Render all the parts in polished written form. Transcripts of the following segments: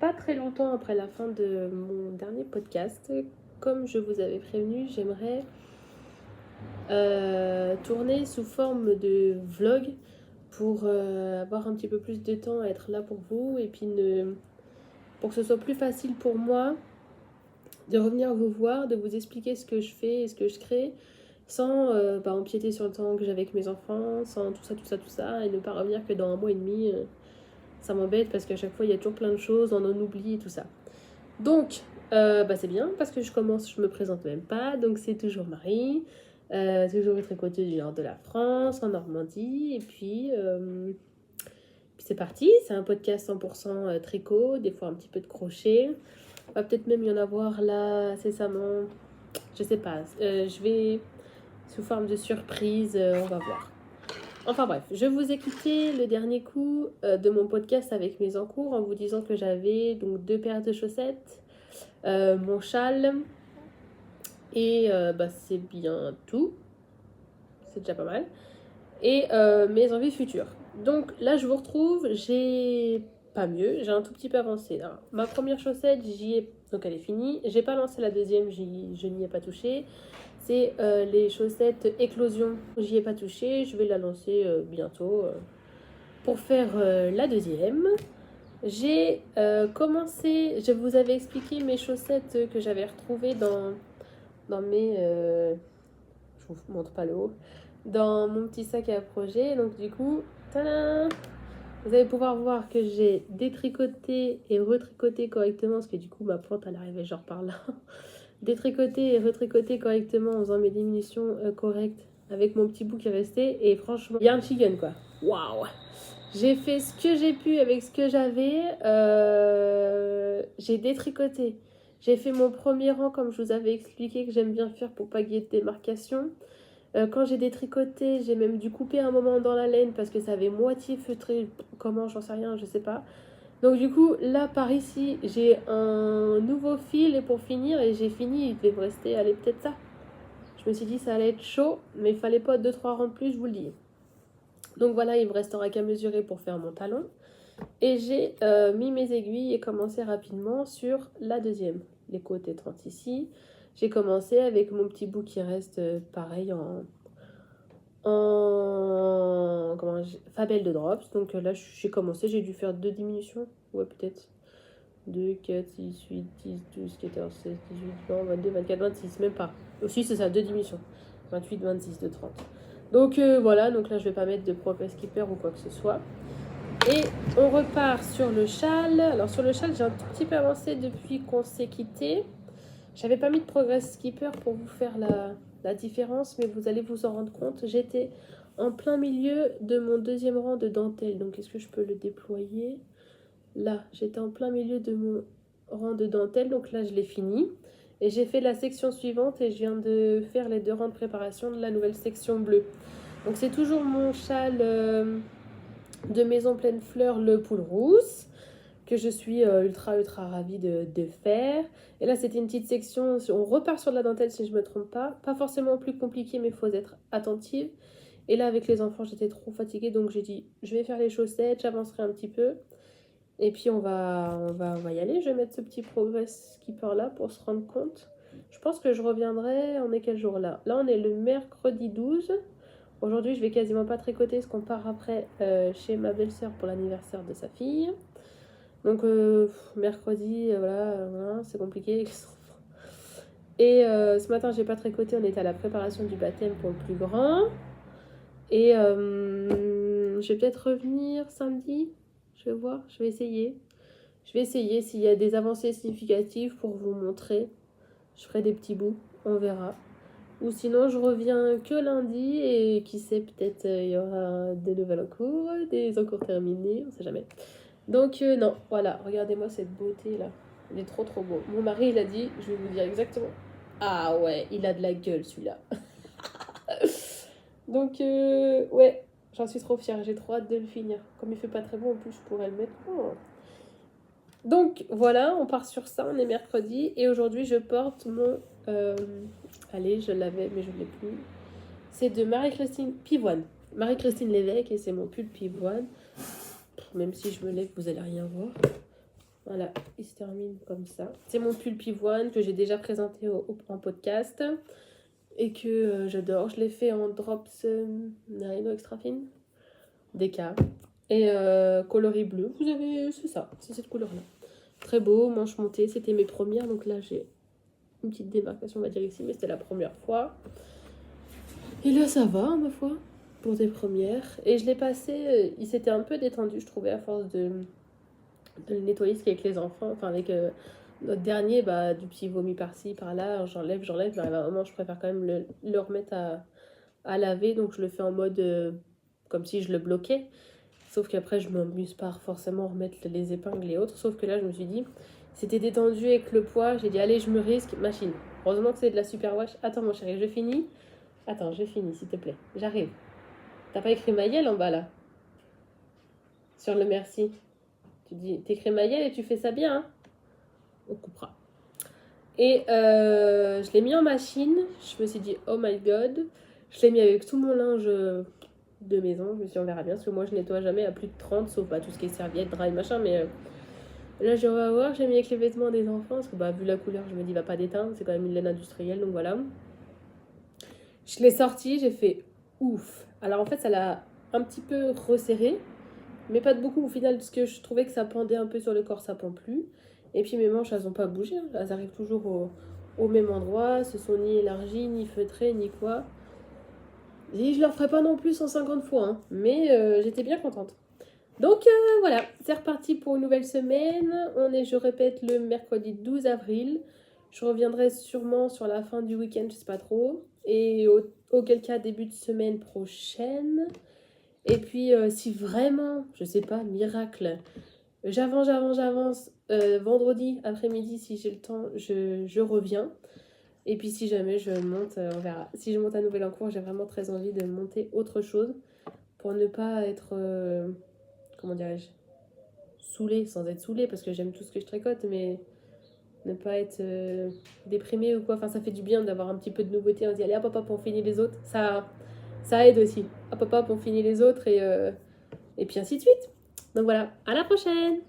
pas très longtemps après la fin de mon dernier podcast. Comme je vous avais prévenu, j'aimerais tourner sous forme de vlog pour avoir un petit peu plus de temps à être là pour vous et puis pour que ce soit plus facile pour moi de revenir vous voir, de vous expliquer ce que je fais et ce que je crée sans empiéter sur le temps que j'ai avec mes enfants, sans tout ça, et ne pas revenir que dans un mois et demi. Ça m'embête parce qu'à chaque fois il y a toujours plein de choses, on en oublie et tout ça. Donc, c'est bien parce que je me présente même pas, donc c'est toujours Marie, toujours tricoteuse du nord de la France, en Normandie, et puis c'est parti, c'est un podcast 100% tricot, des fois un petit peu de crochet, va peut-être même y en avoir là incessamment, je sais pas, je vais sous forme de surprise, on va voir. Enfin bref, je vous ai quitté le dernier coup de mon podcast avec mes encours en vous disant que j'avais donc 2 paires de chaussettes, mon châle et c'est bien tout, c'est déjà pas mal, et mes envies futures. Donc là je vous retrouve, j'ai pas mieux, j'ai un tout petit peu avancé. Alors, ma première chaussette, donc elle est finie, j'ai pas lancé la deuxième, je n'y ai pas touché. C'est les chaussettes éclosion, j'y ai pas touché, je vais la lancer bientôt pour faire la deuxième. J'ai commencé, je vous avais expliqué mes chaussettes que j'avais retrouvées dans mes... je vous montre pas le haut. Dans mon petit sac à projet. Donc du coup, tadam, vous allez pouvoir voir que j'ai détricoté et retricoté correctement. Parce que du coup, ma pointe, elle arrivait genre par là. Détricoté et retricoté correctement en faisant mes diminutions correctes avec mon petit bout qui est resté. Et franchement, il y a un chicken quoi. Waouh! J'ai fait ce que j'ai pu avec ce que j'avais. J'ai détricoté. J'ai fait mon premier rang comme je vous avais expliqué que j'aime bien faire pour pas qu'il y ait de démarcation. Quand j'ai détricoté, j'ai même dû couper un moment dans la laine parce que ça avait moitié feutré. Comment, j'en sais rien, je sais pas. Donc du coup, là par ici, j'ai un nouveau fil et pour finir, et j'ai fini, il devait me rester, allez, peut-être ça. Je me suis dit ça allait être chaud, mais il fallait pas 2-3 rangs de plus, je vous le dis. Donc voilà, il me restera qu'à mesurer pour faire mon talon. Et j'ai mis mes aiguilles et commencé rapidement sur la deuxième. Les côtés 30 ici. J'ai commencé avec mon petit bout qui reste pareil Fabelle de drops. Donc là, j'ai commencé, j'ai dû faire 2 diminutions. Ouais, peut-être. 2, 4, 6, 8, 10, 12, 14, 16, 18, 20, 22, 24, 26, même pas. Aussi, c'est ça, 2 diminutions. 28, 26, de 30. Donc voilà, donc là, je vais pas mettre de progress keeper ou quoi que ce soit. Et on repart sur le châle. Alors sur le châle, j'ai un tout petit peu avancé depuis qu'on s'est quitté. J'avais pas mis de progress keeper pour vous faire la différence, mais vous allez vous en rendre compte. J'étais en plein milieu de mon deuxième rang de dentelle. Donc est-ce que je peux le déployer? Là, j'étais en plein milieu de mon rang de dentelle. Donc là, je l'ai fini. Et j'ai fait la section suivante et je viens de faire les 2 rangs de préparation de la nouvelle section bleue. Donc c'est toujours mon châle de Maison Pleine Fleur, le poule rousse, que je suis ultra ravie de faire. Et là, c'était une petite section, on repart sur de la dentelle si je ne me trompe pas. Pas forcément plus compliqué, mais il faut être attentive. Et là, avec les enfants, j'étais trop fatiguée, donc j'ai dit, je vais faire les chaussettes, j'avancerai un petit peu. Et puis, on va y aller. Je vais mettre ce petit progress keeper là pour se rendre compte. Je pense que je reviendrai, on est quel jour là? Là, on est le mercredi 12. Aujourd'hui, je vais quasiment pas tricoter parce qu'on part après chez ma belle-sœur pour l'anniversaire de sa fille. Donc, mercredi, voilà, c'est compliqué avec les enfants. Et ce matin, j'ai pas tricoté, on était à la préparation du baptême pour le plus grand. Et je vais peut-être revenir samedi. Je vais voir, je vais essayer. Je vais essayer s'il y a des avancées significatives pour vous montrer. Je ferai des petits bouts, on verra. Ou sinon, je reviens que lundi et qui sait, peut-être il y aura des nouvelles en cours, des encours terminés, on sait jamais. Donc non, voilà, regardez-moi cette beauté là. Il est trop beau. Mon mari, il a dit, je vais vous dire exactement. Ah ouais, il a de la gueule celui-là. Donc ouais, j'en suis trop fière, j'ai trop hâte de le finir. Comme il fait pas très beau en plus, je pourrais le mettre. Oh. Donc voilà, on part sur ça, on est mercredi et aujourd'hui je porte mon... allez, je l'avais mais je ne l'ai plus. C'est de Marie-Christine Pivoine. Marie-Christine Lévesque et c'est mon pull Pivoine. Même si je me lève, vous allez rien voir. Voilà, il se termine comme ça. C'est mon pull pivoine que j'ai déjà présenté en podcast et que j'adore. Je l'ai fait en drops Merino extra fine, DK. Et coloris bleu, vous avez, c'est ça, c'est cette couleur-là. Très beau, manche montée, c'était mes premières, donc là j'ai une petite démarcation, on va dire ici, mais c'était la première fois. Et là ça va, ma foi, pour des premières. Et je l'ai passé, il s'était un peu détendu, je trouvais, à force de le nettoyer, ce qu'avec les enfants, enfin avec notre dernier, du petit vomi par-ci, par-là, j'enlève, mais à un moment je préfère quand même le remettre à laver, donc je le fais en mode comme si je le bloquais. Sauf qu'après, je m'amuse pas forcément à remettre les épingles et autres. Sauf que là, je me suis dit, c'était détendu avec le poids. J'ai dit, allez, je me risque, machine. Heureusement que c'est de la super wash. Attends, mon chéri, je finis. Attends, je finis, s'il te plaît. J'arrive. T'as pas écrit Maëlle en bas, là? Sur le merci. Tu dis, t'écris Maëlle et tu fais ça bien, hein? On coupera. Et je l'ai mis en machine. Je me suis dit, oh my god. Je l'ai mis avec tout mon linge de maison. Je me suis dit, on verra bien. Parce que moi, je nettoie jamais à plus de 30, sauf tout ce qui est serviette, drap et machin. Mais là, on va voir. J'ai mis avec les vêtements des enfants. Parce que vu la couleur, je me dis, il va pas déteindre. C'est quand même une laine industrielle. Donc voilà. Je l'ai sorti. J'ai fait ouf. Alors en fait, ça l'a un petit peu resserré. Mais pas de beaucoup au final. Parce que je trouvais que ça pendait un peu sur le corps. Ça pend plus. Et puis mes manches, elles n'ont pas bougé. Hein. Elles arrivent toujours au même endroit. Ce sont ni élargies, ni feutrées, ni quoi. Et je leur ferai pas non plus 150 fois, hein, mais j'étais bien contente. Donc voilà, c'est reparti pour une nouvelle semaine. On est, je répète, le mercredi 12 avril. Je reviendrai sûrement sur la fin du week-end, je sais pas trop. Et auquel cas, début de semaine prochaine. Et puis, si vraiment, je sais pas, miracle, j'avance. Vendredi après-midi, si j'ai le temps, je reviens. Et puis si jamais je monte, on verra. Si je monte à Nouvel-en-Cour, j'ai vraiment très envie de monter autre chose pour ne pas être, comment dirais-je, saoulée, sans être saoulée, parce que j'aime tout ce que je tricote, mais ne pas être déprimée ou quoi. Enfin, ça fait du bien d'avoir un petit peu de nouveauté. On se dit, allez, hop, on finit les autres. Ça aide aussi. Hop, on finit les autres et puis ainsi de suite. Donc voilà, à la prochaine!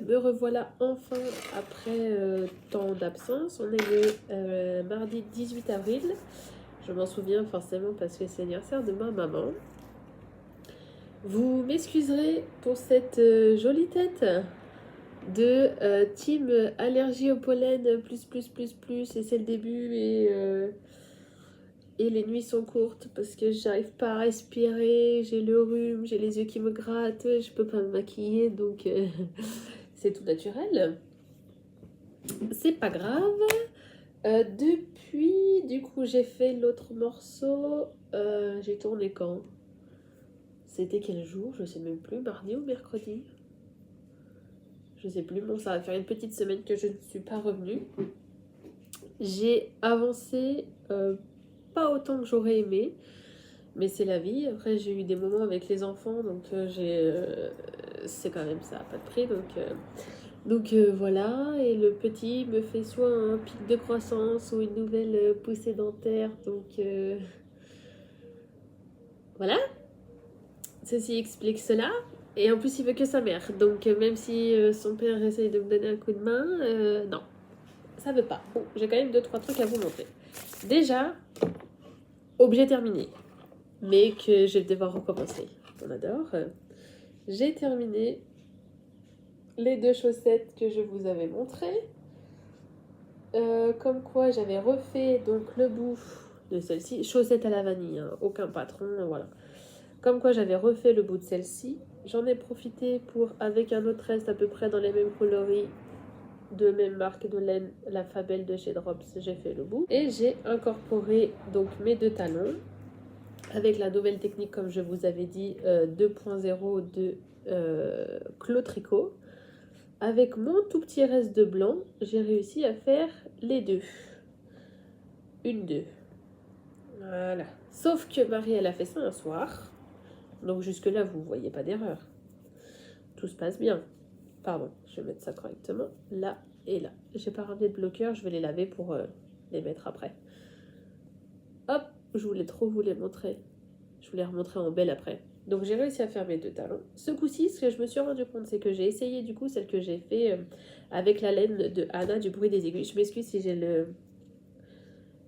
me revoilà enfin après tant d'absence. On est le mardi 18 avril. Je m'en souviens forcément parce que c'est l'anniversaire de ma maman. Vous m'excuserez pour cette jolie tête de team allergie au pollen plus et c'est le début et les nuits sont courtes parce que j'arrive pas à respirer, j'ai le rhume, j'ai les yeux qui me grattent, je peux pas me maquiller donc c'est tout naturel. C'est pas grave. Depuis, du coup, j'ai fait l'autre morceau. J'ai tourné quand? C'était quel jour? Je sais même plus. Mardi ou mercredi? Je sais plus. Bon, ça va faire une petite semaine que je ne suis pas revenue. J'ai avancé pas autant que j'aurais aimé. Mais c'est la vie. Après, j'ai eu des moments avec les enfants. Donc, c'est quand même ça. Pas de prix. Donc voilà, et le petit me fait soit un pic de croissance ou une nouvelle poussée dentaire, donc voilà, ceci explique cela. Et en plus il veut que sa mère, donc même si son père essaye de me donner un coup de main, non, ça veut pas. Bon, j'ai quand même 2-3 trucs à vous montrer. Déjà, objet terminé, mais que je vais devoir recommencer. On adore. J'ai terminé les 2 chaussettes que je vous avais montrées. Comme quoi j'avais refait donc le bout de celle-ci, chaussette à la vanille, hein, aucun patron, voilà. Comme quoi j'avais refait le bout de celle-ci, j'en ai profité pour, avec un autre reste à peu près dans les mêmes coloris, de même marque de laine, la Fabelle de chez Drops, j'ai fait le bout. Et j'ai incorporé donc mes 2 talons, avec la nouvelle technique comme je vous avais dit, 2.0 de Clos Tricot. Avec mon tout petit reste de blanc, j'ai réussi à faire les 2. Une, 2. Voilà. Sauf que Marie, elle a fait ça un soir. Donc jusque-là, vous ne voyez pas d'erreur. Tout se passe bien. Pardon, je vais mettre ça correctement. Là et là. J'ai pas ramené de bloqueur, je vais les laver pour les mettre après. Hop, je voulais trop vous les montrer. Je vous les remontrer en belle après. Donc j'ai réussi à faire mes 2 talons. Ce coup-ci, ce que je me suis rendu compte, c'est que j'ai essayé du coup celle que j'ai fait avec la laine de Anna du bruit des aiguilles. Je m'excuse si j'ai le...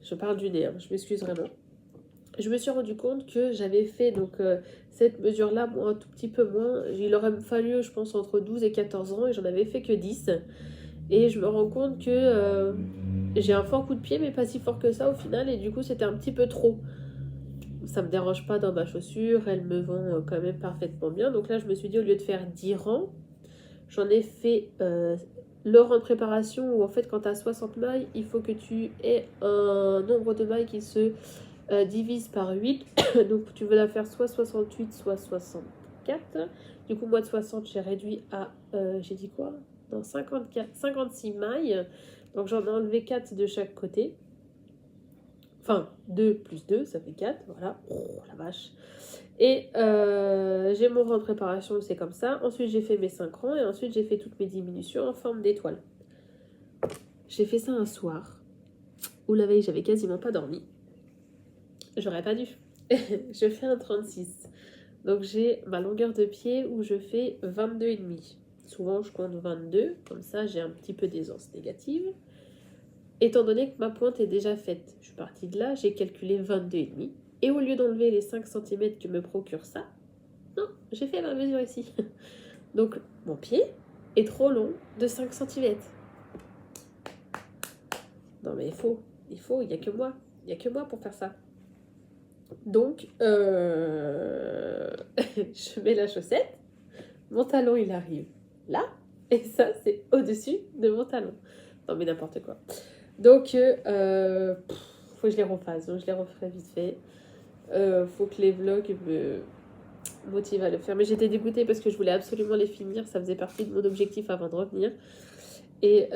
Je parle du nez, hein. Je m'excuse vraiment. Je me suis rendu compte que j'avais fait donc cette mesure-là, moi, un tout petit peu moins. Il aurait fallu, je pense, entre 12 et 14 ans et j'en avais fait que 10. Et je me rends compte que j'ai un fort coup de pied, mais pas si fort que ça au final. Et du coup, c'était un petit peu trop. Ça me dérange pas dans ma chaussure, elles me vont quand même parfaitement bien. Donc là, je me suis dit, au lieu de faire 10 rangs, j'en ai fait le rang de préparation où en fait, quand tu as 60 mailles, il faut que tu aies un nombre de mailles qui se divise par 8. Donc tu veux la faire soit 68, soit 64. Du coup, moi de 60, j'ai réduit à, j'ai dit quoi? Dans 56 mailles. Donc j'en ai enlevé 4 de chaque côté. Enfin, 2 plus 2, ça fait 4, voilà. Oh, la vache. Et j'ai mon rang de préparation, c'est comme ça. Ensuite, j'ai fait mes 5 rangs et ensuite, j'ai fait toutes mes diminutions en forme d'étoile. J'ai fait ça un soir où la veille, j'avais quasiment pas dormi. J'aurais pas dû. Je fais un 36. Donc, j'ai ma longueur de pied où je fais 22,5. Souvent, je compte 22. Comme ça, j'ai un petit peu d'aisance négative. Étant donné que ma pointe est déjà faite, je suis partie de là, j'ai calculé 22,5. Et au lieu d'enlever les 5 cm que me procure ça, non, j'ai fait ma mesure ici. Donc, mon pied est trop long de 5 cm. Non, mais il n'y a que moi. Il n'y a que moi pour faire ça. Donc, je mets la chaussette, mon talon il arrive là, et ça c'est au-dessus de mon talon. Non, mais n'importe quoi. Donc, faut que je les refasse, donc je les referai vite fait. Faut que les vlogs me motivent à le faire. Mais j'étais dégoûtée parce que je voulais absolument les finir, ça faisait partie de mon objectif avant de revenir. Et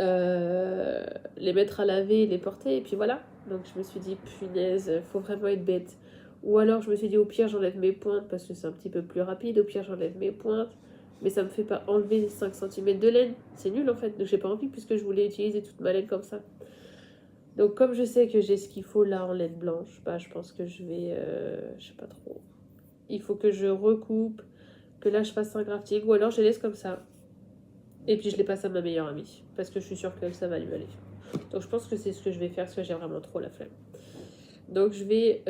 les mettre à laver, les porter, et puis voilà. Donc je me suis dit, punaise, faut vraiment être bête. Ou alors je me suis dit, au pire j'enlève mes pointes parce que c'est un petit peu plus rapide, au pire j'enlève mes pointes, mais ça me fait pas enlever 5 cm de laine. C'est nul en fait, donc j'ai pas envie puisque je voulais utiliser toute ma laine comme ça. Donc comme je sais que j'ai ce qu'il faut là en laine blanche, bah je pense que je vais, je sais pas trop. Il faut que je recoupe, que là je fasse un grafting, ou alors je laisse comme ça. Et puis je les passe à ma meilleure amie, parce que je suis sûre que ça va lui aller. Donc je pense que c'est ce que je vais faire, parce que j'ai vraiment trop la flemme. Donc je vais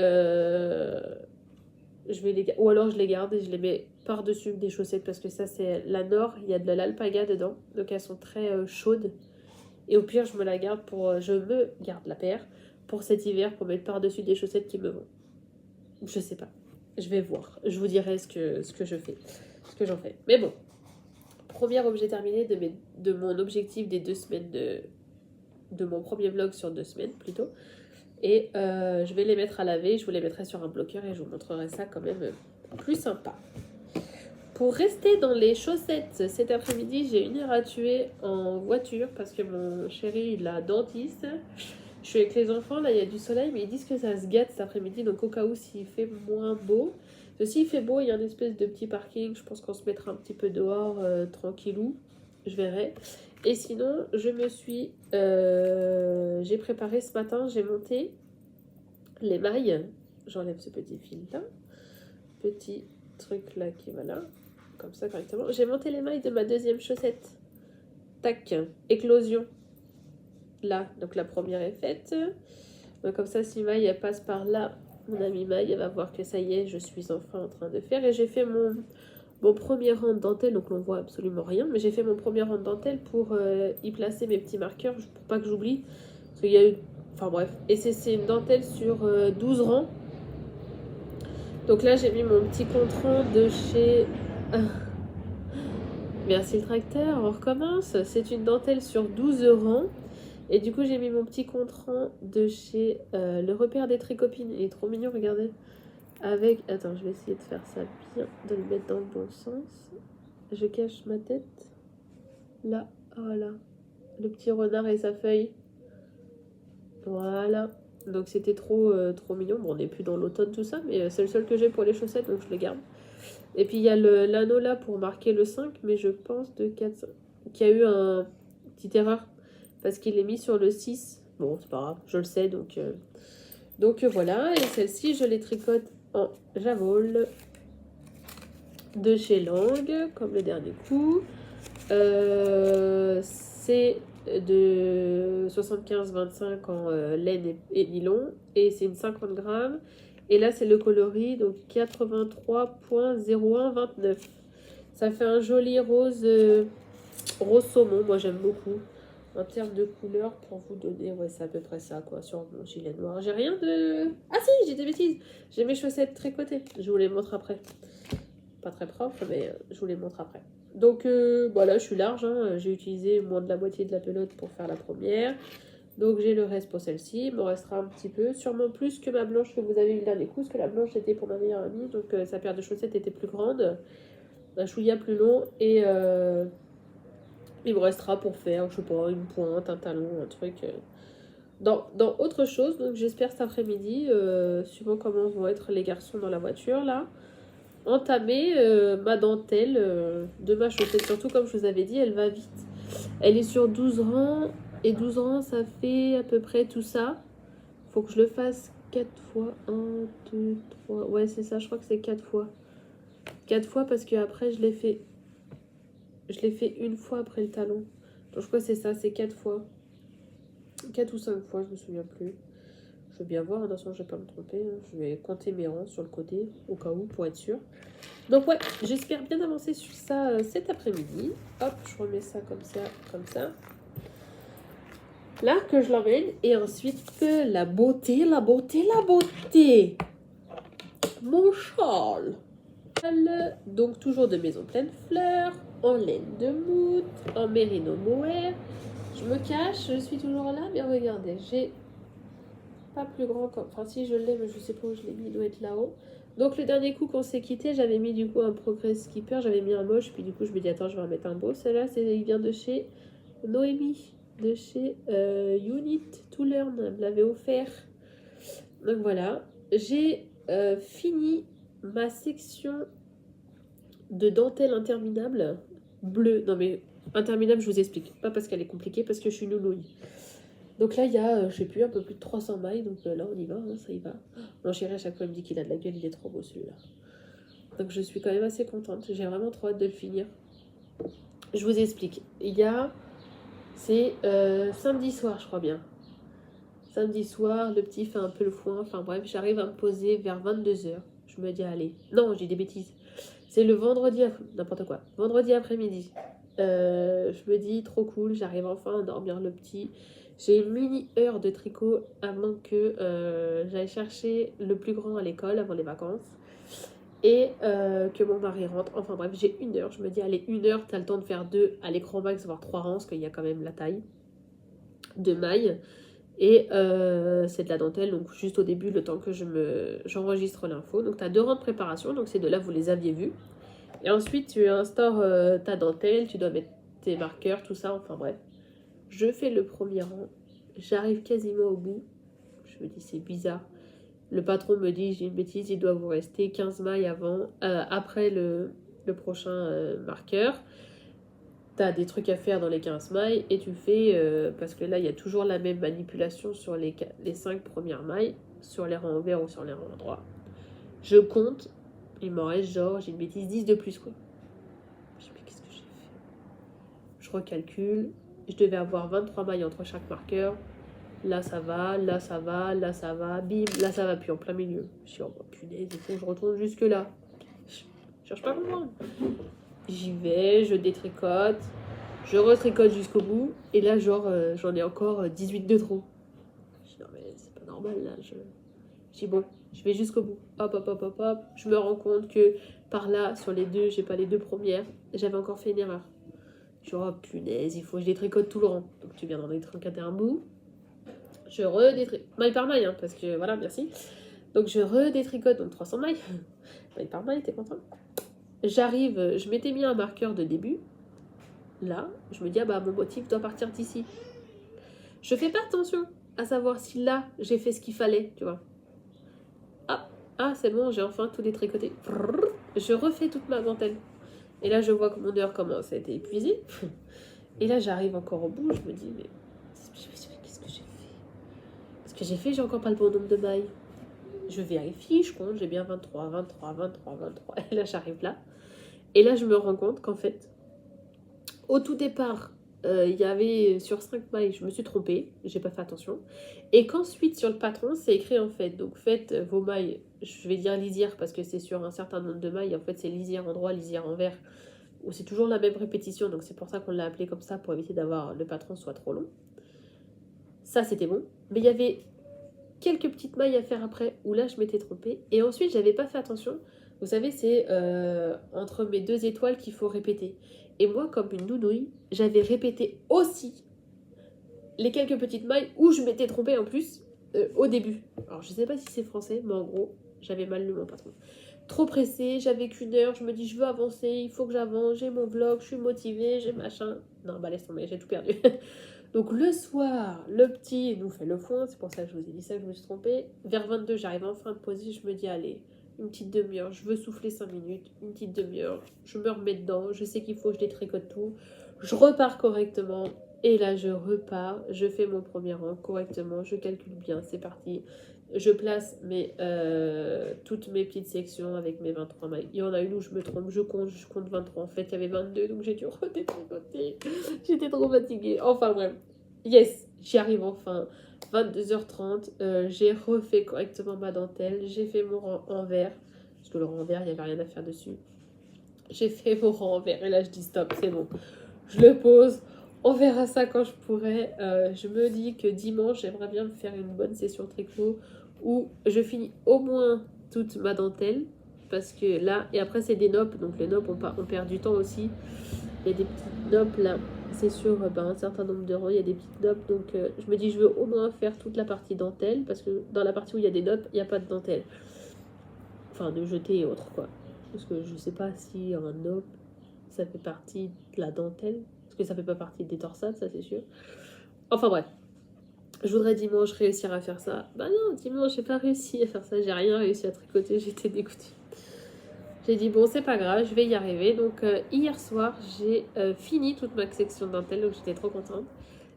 ou alors je les garde et je les mets par-dessus des chaussettes, parce que ça c'est la Nord, il y a de l'alpaga dedans, donc elles sont très chaudes. Et au pire, je me la garde je me garde la paire pour cet hiver, pour mettre par-dessus des chaussettes qui me vont. Je sais pas. Je vais voir. Je vous dirai ce que je fais. Ce que j'en fais. Mais bon. Premier objet terminé de mon objectif des 2 semaines de mon premier vlog sur 2 semaines plutôt. Et je vais les mettre à laver. Je vous les mettrai sur un bloqueur et je vous montrerai ça quand même plus sympa. Pour rester dans les chaussettes, cet après-midi, j'ai 1 heure à tuer en voiture parce que mon chéri, il a dentiste. Je suis avec les enfants, là il y a du soleil, mais ils disent que ça se gâte cet après-midi, donc au cas où s'il fait moins beau. S'il fait beau, il y a une espèce de petit parking, je pense qu'on se mettra un petit peu dehors, tranquillou, je verrai. Et sinon, j'ai préparé ce matin, j'ai monté les mailles. J'enlève ce petit fil là, petit truc là qui va là, comme ça correctement. J'ai monté les mailles de ma 2e chaussette. Tac, éclosion. Là, donc la première est faite. Donc comme ça, si Maï elle passe par là, mon amie Maï, elle va voir que ça y est, je suis enfin en train de faire. Et j'ai fait mon premier rang de dentelle, donc on voit absolument rien, mais j'ai fait mon premier rang de dentelle pour y placer mes petits marqueurs, pour pas que j'oublie. Parce qu'il y a eu... Enfin bref. Et c'est une dentelle sur 12 rangs. Donc là, j'ai mis mon petit compte-rang de chez... Merci le tracteur, on recommence. C'est une dentelle sur 12 rangs. Et du coup, j'ai mis mon petit compte-rang de chez Le Repère des Tricopines. Il est trop mignon, regardez. Avec... Attends, je vais essayer de faire ça bien, de le mettre dans le bon sens. Je cache ma tête. Là, voilà. Le petit renard et sa feuille. Voilà. Donc c'était trop mignon. Bon, on n'est plus dans l'automne, tout ça, mais c'est le seul que j'ai pour les chaussettes, donc je le garde. Et puis il y a l'anneau là pour marquer le 5, mais je pense qu'il y a eu une petite erreur. Parce qu'il est mis sur le 6. Bon, c'est pas grave, je le sais, donc voilà. Et celle-ci, je les tricote en javole de chez Lang, comme le dernier coup. C'est de 75-25 en laine et nylon. Et c'est une 50 grammes. Et là, c'est le coloris, donc 83.0129. Ça fait un joli rose, rose saumon. Moi, j'aime beaucoup. En termes de couleur, pour vous donner, ouais, c'est à peu près ça, quoi, sur mon gilet noir. J'ai rien de... Ah si, j'ai des bêtises. J'ai mes chaussettes tricotées. Je vous les montre après. Pas très propre, mais je vous les montre après. Donc, voilà, je suis large. Hein. J'ai utilisé moins de la moitié de la pelote pour faire la première. Donc, j'ai le reste pour celle-ci. Il me restera un petit peu. Sûrement plus que ma blanche que vous avez eu le dernier coup. Parce que la blanche était pour ma meilleure amie. Donc, sa paire de chaussettes était plus grande. Un chouïa plus long. Et... il me restera pour faire, je sais pas, une pointe, un talon, un truc. Dans autre chose, donc j'espère cet après-midi, suivant comment vont être les garçons dans la voiture, là, entamer ma dentelle de ma chaussette. Surtout, comme je vous avais dit, elle va vite. Elle est sur 12 rangs, et 12 rangs, ça fait à peu près tout ça. Faut que je le fasse 4 fois. 1, 2, 3... Ouais, c'est ça, je crois que c'est 4 fois. 4 fois parce que après je l'ai fait une fois après le talon. Donc je crois que c'est ça, c'est 4 fois. 4 ou 5 fois, je me souviens plus. Je veux bien voir, attention, je vais pas me tromper. Je vais compter mes rangs sur le côté, au cas où, pour être sûr. Donc ouais, j'espère bien avancer sur ça cet après-midi. Hop, je remets ça comme ça, comme ça. Là, que je l'emmène. Et ensuite, la beauté, la beauté, la beauté. Mon Charles. Donc toujours de Maison Pleine Fleurs, en laine de mout, en mérino mohair. Je me cache, je suis toujours là, mais regardez, j'ai pas plus grand comme... Enfin si je l'ai, mais je sais pas où je l'ai mis, il doit être là-haut. Donc le dernier coup qu'on s'est quitté, j'avais mis du coup un Progress Skipper, j'avais mis un moche, puis du coup je me dis attends, je vais en mettre un beau. Celui-là, il vient de chez Noémie, de chez Unit to Learn, elle me l'avait offert. Donc voilà, j'ai fini ma section de dentelle interminable bleue. Non mais interminable, je vous explique. Pas parce qu'elle est compliquée, parce que je suis nounouille. Donc là, il y a, je sais plus, un peu plus de 300 mailles. Donc là, on y va, hein, ça y va. Mon chéri, à chaque fois, il me dit qu'il a de la gueule, il est trop beau celui-là. Donc je suis quand même assez contente. J'ai vraiment trop hâte de le finir. Je vous explique. C'est samedi soir, je crois bien. Samedi soir, le petit fait un peu le foin. Enfin bref, j'arrive à me poser vers 22h. Je me dis, allez. Non, j'ai des bêtises. C'est le vendredi, n'importe quoi. Vendredi après-midi. Je me dis, trop cool, j'arrive enfin à dormir le petit. J'ai une mini heure de tricot avant que j'aille chercher le plus grand à l'école avant les vacances. Et que mon mari rentre. Enfin bref, j'ai 1 heure. Je me dis, allez, 1 heure, t'as le temps de faire 2 à l'écran max, voire 3 rangs, parce qu'il y a quand même la taille de maille. Et c'est de la dentelle, donc juste au début, le temps que j'enregistre l'info. Donc tu as 2 rangs de préparation, donc ces 2-là, vous les aviez vus. Et ensuite, tu instaures ta dentelle, tu dois mettre tes marqueurs, tout ça, enfin bref. Je fais le premier rang, j'arrive quasiment au bout. Je me dis, c'est bizarre. Le patron me dit, j'ai une bêtise, il doit vous rester 15 mailles après le prochain marqueur. T'as des trucs à faire dans les 15 mailles et tu fais, parce que là il y a toujours la même manipulation sur les 5 premières mailles, sur les rangs ouverts ou sur les rangs droits. Je compte, il m'en reste genre, j'ai une bêtise, 10 de plus quoi. Je sais plus qu'est-ce que j'ai fait. Je recalcule, je devais avoir 23 mailles entre chaque marqueur. Là ça va, là ça va, là ça va, bim, là ça va plus en plein milieu. Je suis oh punaise, il faut que je retourne jusque là. Je cherche pas à comprendre. J'y vais, je détricote, je retricote jusqu'au bout, et là, genre, j'en ai encore 18 de trop. Je dis, non, mais c'est pas normal, là. Je dis, bon, je vais jusqu'au bout. Hop, hop, hop, hop, hop. Je me rends compte que par là, sur les 2, j'ai pas les 2 premières, j'avais encore fait une erreur. Je dis, oh punaise, il faut que je détricote tout le rang. Donc, tu viens d'en détricoter un bout. Je redétricote, maille par maille, hein, parce que voilà, merci. Donc, je redétricote, donc 300 mailles. Maille par maille, t'es content? J'arrive, je m'étais mis un marqueur de début. Là, je me dis, ah bah mon motif doit partir d'ici. Je fais pas attention à savoir si là, j'ai fait ce qu'il fallait, tu vois. Ah, c'est bon, j'ai enfin tout détricoté. Je refais toute ma dentelle. Et là, je vois que mon heure commence à être épuisée. Et là, j'arrive encore au bout, je me dis, mais qu'est-ce que j'ai fait? Ce que j'ai fait, j'ai encore pas le bon nombre de mailles. Je vérifie, je compte, j'ai bien 23, 23, 23, 23. Et là, j'arrive là. Et là, je me rends compte qu'en fait, au tout départ, il y avait sur 5 mailles, je me suis trompée, j'ai pas fait attention. Et qu'ensuite, sur le patron, c'est écrit en fait. Donc, faites vos mailles, je vais dire lisière parce que c'est sur un certain nombre de mailles. En fait, c'est lisière en droit, lisière en vert. Où c'est toujours la même répétition. Donc, c'est pour ça qu'on l'a appelé comme ça pour éviter d'avoir le patron soit trop long. Ça, c'était bon. Mais il y avait quelques petites mailles à faire après où là, je m'étais trompée. Et ensuite, j'avais pas fait attention. Vous savez, c'est entre mes 2 étoiles qu'il faut répéter. Et moi, comme une nounouille, j'avais répété aussi les quelques petites mailles où je m'étais trompée en plus au début. Alors, je sais pas si c'est français, mais en gros, j'avais mal lu mon patron. Trop pressée, j'avais qu'1 heure, je me dis, je veux avancer, il faut que j'avance, j'ai mon vlog, je suis motivée, j'ai machin. Non, bah laisse tomber, j'ai tout perdu. Donc le soir, le petit nous fait le foin, c'est pour ça que je vous ai dit ça, que je me suis trompée. Vers 22, j'arrive enfin à me poser, je me dis, allez, une petite demi-heure, je veux souffler 5 minutes, une petite demi-heure, je me remets dedans, je sais qu'il faut que je détricote tout, je repars correctement, et là je repars, je fais mon premier rang correctement, je calcule bien, c'est parti. Je place toutes mes petites sections avec mes 23 mailles. Il y en a une où je me trompe, je compte 23. En fait, il y avait 22, donc j'ai dû redétricoter. J'étais trop fatiguée. Enfin bref, yes, j'y arrive enfin. 22h30, j'ai refait correctement ma dentelle, j'ai fait mon rang en vert, parce que le rang en vert, il n'y avait rien à faire dessus. J'ai fait mon rang en vert, et là je dis stop, c'est bon. Je le pose, on verra ça quand je pourrai. Je me dis que dimanche, j'aimerais bien me faire une bonne session tricot où je finis au moins toute ma dentelle, parce que là, et après c'est des noppes, donc les noppes on perd du temps aussi. Il y a des petites noppes là, c'est sur un certain nombre de rangs, il y a des petites noppes, donc je me dis je veux au moins faire toute la partie dentelle, parce que dans la partie où il y a des noppes, il n'y a pas de dentelle. Enfin, de jeter et autres quoi. Parce que je sais pas si un nopp, ça fait partie de la dentelle, parce que ça fait pas partie des torsades, ça c'est sûr. Enfin bref. Je voudrais dimanche réussir à faire ça. Bah non, dimanche j'ai pas réussi à faire ça, j'ai rien réussi à tricoter, j'étais dégoûtée. J'ai dit bon c'est pas grave, je vais y arriver. Donc hier soir j'ai fini toute ma section de dentelle, donc j'étais trop contente.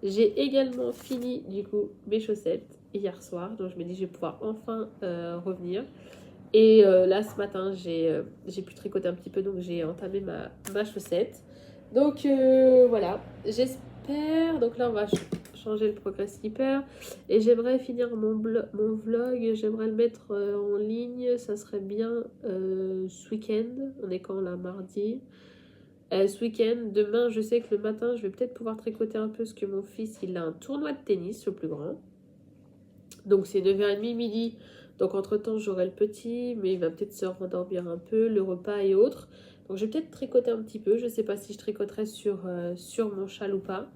J'ai également fini du coup mes chaussettes hier soir, donc je me dis je vais pouvoir enfin revenir. Et là ce matin j'ai pu tricoter un petit peu, donc j'ai entamé ma chaussette. Donc voilà, j'espère. Donc là, on va changer le progress slipper. Et j'aimerais finir mon vlog. J'aimerais le mettre en ligne. Ça serait bien ce week-end. On est quand là, mardi. Ce week-end, demain, je sais que le matin, je vais peut-être pouvoir tricoter un peu parce que mon fils, il a un tournoi de tennis, le plus grand. Donc c'est 9h30 midi. Donc entre-temps, j'aurai le petit, mais il va peut-être se rendormir un peu, le repas et autres. Donc je vais peut-être tricoter un petit peu. Je ne sais pas si je tricoterai sur mon châle ou pas.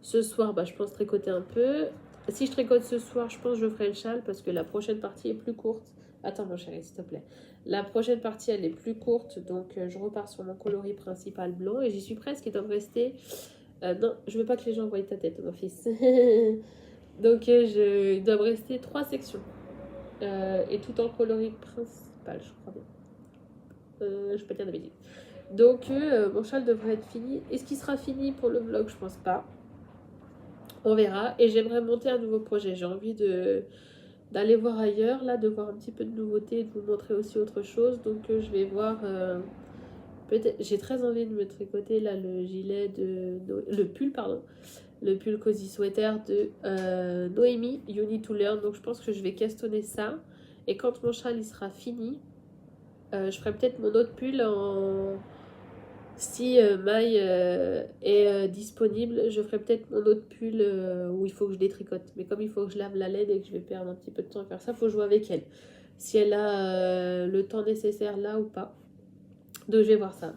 Ce soir, je pense tricoter un peu. Si je tricote ce soir, je pense que je ferai le châle parce que la prochaine partie est plus courte. Attends mon chéri, s'il te plaît. La prochaine partie, elle est plus courte. Donc je repars sur mon coloris principal blanc. Et j'y suis presque. Il doit me rester... non, je veux pas que les gens voient ta tête, mon fils. Donc il doit me rester 3 sections. Et tout en coloris principal, je crois bien. Je peux pas dire de bêtises. Donc mon châle devrait être fini. Est-ce qu'il sera fini pour le vlog? Je pense pas. On verra. Et j'aimerais monter un nouveau projet. J'ai envie d'aller voir ailleurs, là, de voir un petit peu de nouveautés, de vous montrer aussi autre chose. Donc je vais voir. Peut-être. J'ai très envie de me tricoter là le gilet le pull, pardon. Le pull Cozy Sweater de Noémie, You Need to Learn. Donc je pense que je vais castonner ça. Et quand mon châle il sera fini, je ferai peut-être mon autre pull en... Si Maï est disponible, je ferai peut-être mon autre pull où il faut que je détricote. Mais comme il faut que je lave la laine et que je vais perdre un petit peu de temps à faire ça, il faut jouer avec elle. Si elle a le temps nécessaire là ou pas. Donc je vais voir ça.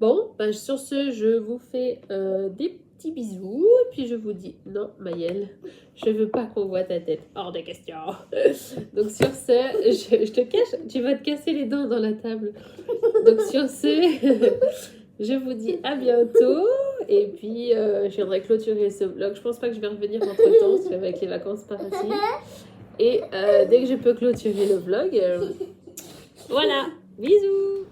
Bon, sur ce, je vous fais des petits bisous. Et puis je vous dis, non, Maëlle, je veux pas qu'on voit ta tête. Hors de question. Donc sur ce, je te cache, tu vas te casser les dents dans la table. Donc sur ce, je vous dis à bientôt. Et puis je viendrai clôturer ce vlog. Je pense pas que je vais revenir entre temps, parce qu'avec les vacances, c'est pas facile. Et dès que je peux clôturer le vlog, voilà, bisous.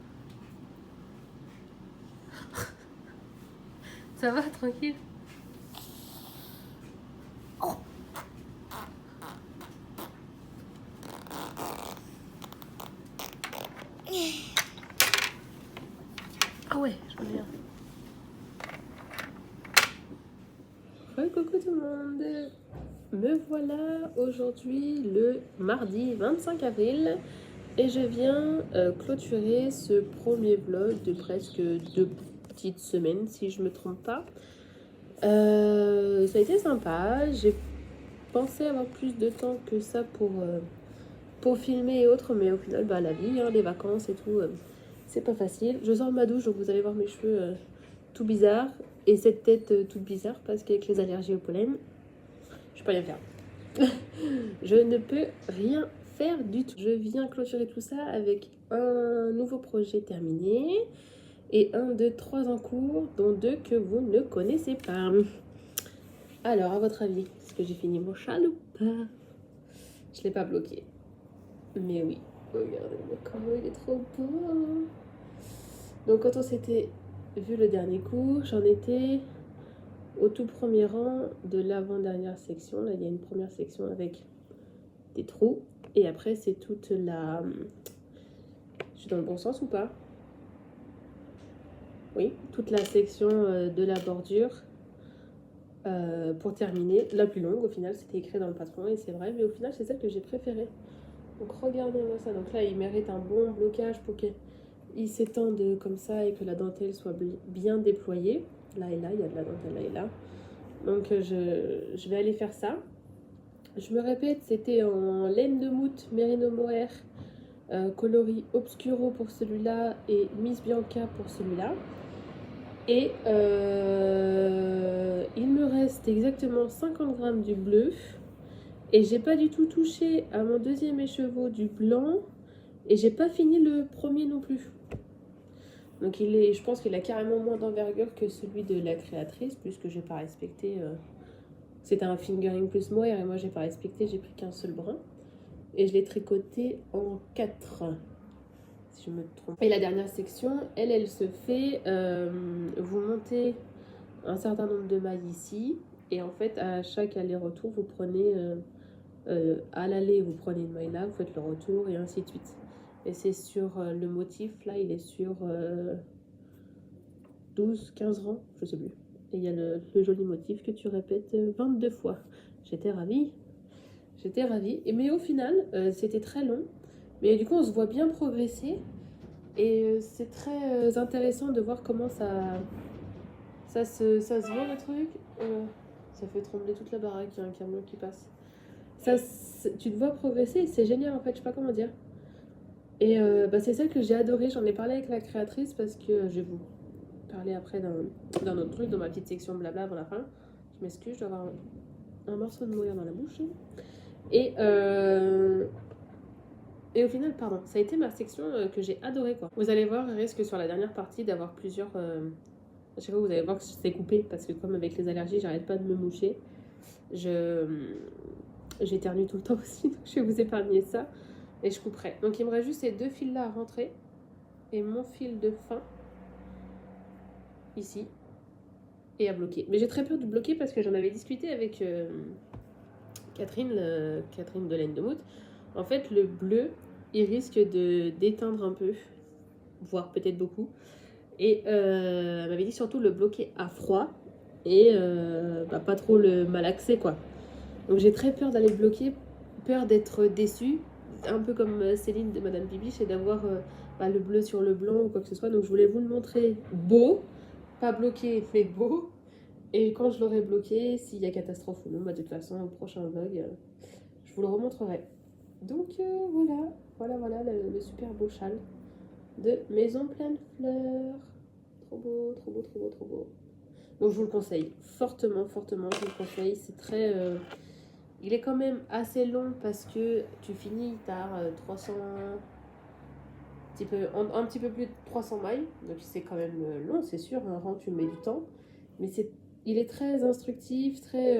Ça va, tranquille? Ah ouais, j'en ai un. Coucou tout le monde. Me voilà aujourd'hui le mardi 25 avril et je viens clôturer ce premier vlog de presque 2 petites semaines si je me trompe pas. Ça a été sympa, j'ai pensé avoir plus de temps que ça pour filmer et autres, mais au final la vie, les vacances et tout, c'est pas facile. Je sors de ma douche donc vous allez voir mes cheveux tout bizarres et cette tête toute bizarre parce qu'avec les allergies au pollen, je peux rien faire. Je ne peux rien faire du tout. Je viens clôturer tout ça avec un nouveau projet terminé et 1, 2, 3 en cours, dont 2 que vous ne connaissez pas. Alors, à votre avis, est-ce que j'ai fini mon châle ou pas? Je ne l'ai pas bloqué. Mais oui, regardez-moi comment il est trop beau. Donc, quand on s'était vu le dernier coup, j'en étais au tout premier rang de l'avant-dernière section. Là, il y a une première section avec des trous. Et après, c'est toute la... Je suis dans le bon sens ou pas? Oui, toute la section de la bordure. Pour terminer, la plus longue, au final, c'était écrit dans le patron. Et c'est vrai, mais au final, c'est celle que j'ai préférée. Donc, regardez-moi ça. Donc là, il mérite un bon blocage pour qu'il s'étende comme ça et que la dentelle soit bien déployée. Là et là, il y a de la dentelle là et là. Donc, je vais aller faire ça. Je me répète, c'était en laine de moute Merino Mohair, coloris obscuro pour celui-là et Miss Bianca pour celui-là. Et il me reste exactement 50 grammes du bleu. Et j'ai pas du tout touché à mon deuxième écheveau du blanc. Et j'ai pas fini le premier non plus. Donc je pense qu'il a carrément moins d'envergure que celui de la créatrice, puisque j'ai pas respecté... C'était un fingering plus mohair et moi j'ai pas respecté, j'ai pris qu'un seul brin. Et je l'ai tricoté en 4, si je me trompe. Et la dernière section, elle se fait, vous montez un certain nombre de mailles ici. Et en fait, à chaque aller-retour, vous prenez, à l'aller, vous prenez une maille là, vous faites le retour et ainsi de suite. Et c'est sur le motif, là, il est sur 12, 15 rangs, je sais plus. Et il y a le joli motif que tu répètes 22 fois. J'étais ravie. J'étais ravie. Mais au final, c'était très long. Mais du coup, on se voit bien progresser. Et c'est très intéressant de voir comment ça se voit le truc. Ça fait trembler toute la baraque, il y a un camion qui passe. Tu te vois progresser et c'est génial en fait, je sais pas comment dire. Et c'est ça que j'ai adoré, j'en ai parlé avec la créatrice parce que je vais vous parler après d'un autre truc, dans ma petite section blabla avant la fin. Je m'excuse, je dois avoir un morceau de mourir dans la bouche. Et au final, pardon, ça a été ma section que j'ai adoré quoi. Vous allez voir, il risque sur la dernière partie d'avoir plusieurs... à chaque fois, vous allez voir que c'est coupé parce que comme avec les allergies, j'arrête pas de me moucher. J'éternue tout le temps aussi, donc je vais vous épargner ça. Et je couperai. Donc il me reste juste ces deux fils là à rentrer. Et mon fil de fin. Ici. Et à bloquer. Mais j'ai très peur de bloquer parce que j'en avais discuté avec Catherine de Laine de Mout. En fait, le bleu, il risque d'éteindre un peu. Voire peut-être beaucoup. Et elle m'avait dit surtout le bloquer à froid. Et pas trop le malaxer quoi. Donc j'ai très peur d'aller bloquer. Peur d'être déçue. Un peu comme Céline de Madame Bibiche, et d'avoir le bleu sur le blanc ou quoi que ce soit. Donc je voulais vous le montrer beau, pas bloqué mais beau. Et quand je l'aurai bloqué, s'il y a catastrophe ou non, de toute façon au prochain vlog, je vous le remontrerai. Donc voilà le super beau châle de Maison Pleine Fleurs. Trop beau, trop beau, trop beau, trop beau. Donc je vous le conseille, fortement, fortement, je vous le conseille. C'est très... il est quand même assez long parce que tu finis par 300, un petit peu plus de 300 mailles. Donc c'est quand même long, c'est sûr, un rang tu mets du temps. Mais il est très instructif, très